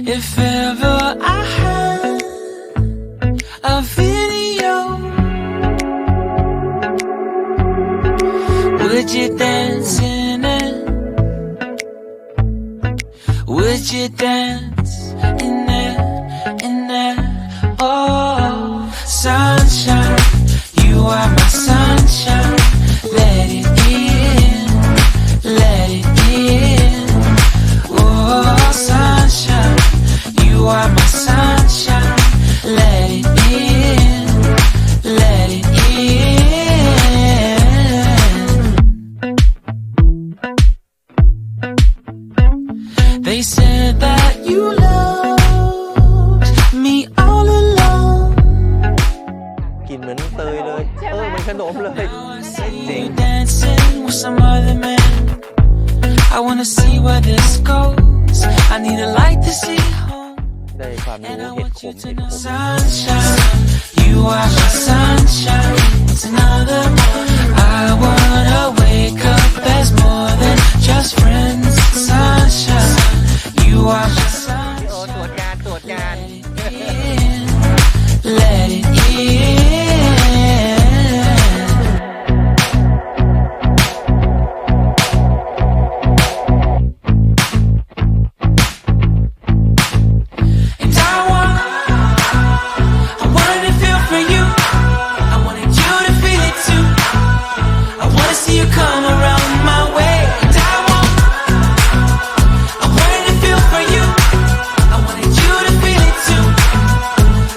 If ever I had a video, would you dance in it? Would you dance in it, in it? Oh, sunshine, you are my sunshine. Let it in, let it in. Oh, sunshine, you are my sunshine. Let it in, let it in. They said that you loved me all along. กลิ่นเหมือนเตยเลยเหมือนขนมเลย You dancing with some other man. I wanna see where this goes. I need a light to see home. ได้ความรู้ And I เห็ด want ข you ม to เห็ด know ขม sunshine. You are my sunshine. It's another morning. I wanna wake up as more than just friends. Sunshine. You are my โอ้ตรวจ sunshine. การตรวจการ Let it in. And I wanted to feel for you. I wanted you to feel it too. I wanna see you come around my way. And I wanted to feel for you. I wanted you to feel it too.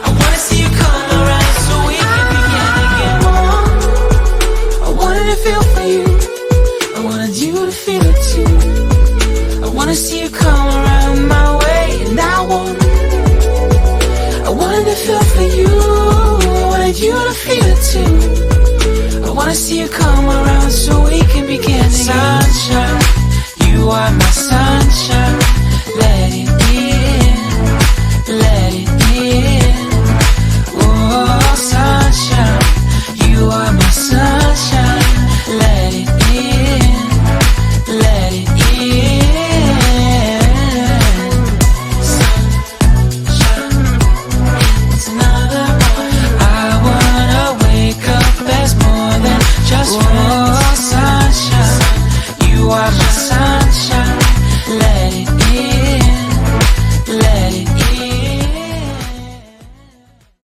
I wanna see you come around so we can begin again. I wanted to feel for you. I wanted you to feel it too. I wanna see you come around my way. And I wanted to feel for you. I wanted you to feel it too. I wanna see you come around so we can begin again. Sunshine, you are my sunshine. Let it in, let it in. Oh, sunshine, you are my sunshine.